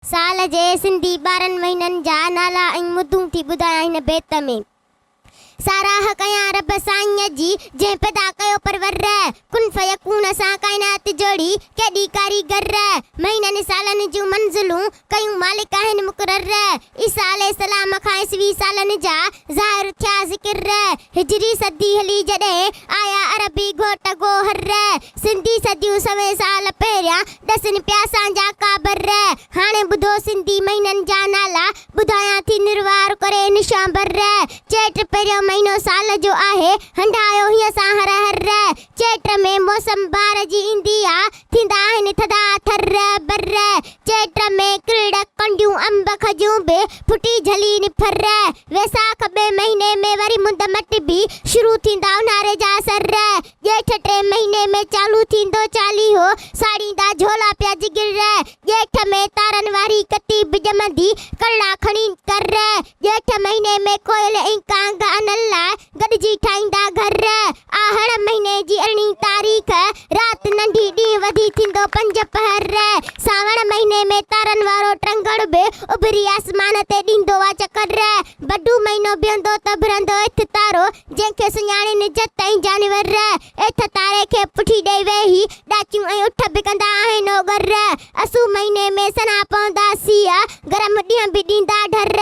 साल जे सिंधी 12 महीननि जा नाला ऐं मुदूं थी ॿुधाया हिन बेत में। साराह कयां रब साईंअ जी जंहिं पैदा कयो परवर कुन फयकून सां काइनात जोड़ी केॾी कारीगर महीननि सालनि जूं मंज़िलूं कयूं मालिक आहिनि मुक़रर ईसा अलैहिस्सलाम खां ईसवी सालनि जा ज़ाहिर थिया ज़िक्र हिजरी सदी हली जॾहिं आया अरबी घोट गोहर सिंधी सदियूं सवे साल पहिरियां ॾसनि पिया असांजा काबर हाणे ॿुधो सिंधी महीननि जा नाला ॿुधायां थी निर्वार करे निशांबर चेट पहिरियों महीनो साल जो आहे हंडायो हीअं सां हर हर चेट में मौसम बार जी ईंदी आ थींदा आहिनि थधा थर बर चेट में क्रीड़ कंडियूं अंब खजूं बि फुटी झली निफर वैसाख ॿिए महीने में वरी मुंद मट बि शुरू थींदा उन्हारे जा सर ॼेठ 3 महीने में चालू थींदो चालीहो साड़ींदा झोला पिया जिगिर ॼेठ में तारनि वारी कती बि ॼमंदी कड़ा खणी कर ॼेठ महीने में कोयल ऐं कांग अनल लाइ गॾिजी ठाहींदा घर आहड़ महीने जी 18 तारीख़ राति नंढी ॾींहुं वधी थींदो 5 पहर सावण महीने में तारनि वारो टंगड़ बि उभरी आसमान ते ॾींदो आहे चकर बडू महीनो बीहंदो त भरंदो एथ तारो जंहिंखे सुञाणे जत ऐं जानवर एथ तारे खे पुठी ॾेई वेही ॾाचियूं ऐं उठ बि कंदा आहिनि ओगर असू महीने में सना पवंदा सीअ गरम ॾींहं बि ॾींदा ढर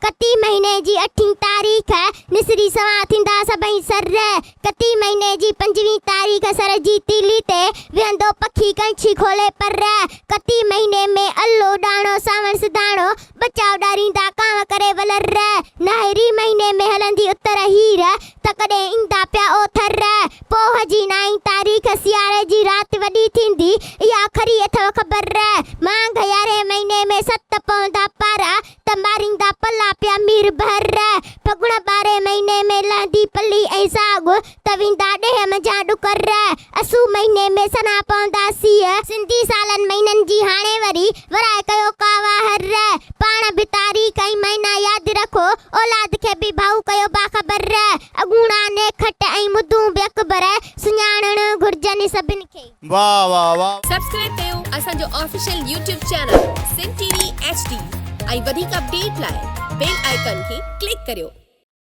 कती महीने जी 8 तारीख़ निसरी सवा थींदा सभई सर कती महीने जी 5 तारीख़ सर जी तीली ते वेंदो पखी कंछी खोले पर कती महीने में अल्लो डाणो सावण सिधाणो बचाव डारींदा कांव करे वलर नाहिरी महीने में हलंदी उत्तर हीर त कॾहिं ईंदा पिया ओथर पोह जी 9 तारीख़ सियारे जी राति वॾी थींदी इहा खरी अथव ख़बर मांग 11 महीने में 7 पवंदा पारा त मारींदा पला पिया मीर भर फगुण 12 महीने में लहंदी पली ऐं साग त वेंदा ॾेह मंझां ॾुकर असू महीने में सना पवंदा सीअ सिंधी सालनि महीननि जी हाणे वरी वराए कयो कावाहर पाण बि तारीख़ ऐं महीना यादि रखो औलाद खे बि भाऊ कयो बाख़बर अगूणा ने खट ऐं मुदूं बि अकबर सुञाणण घुर्जनि सभिनि खे। वाह वाह वाह। सब्सक्राइब कयो असांजो official YouTube channel Sindh TV HD ऐं वधीक अपडेट लाइ बेल आइकन खे क्लिक करियो।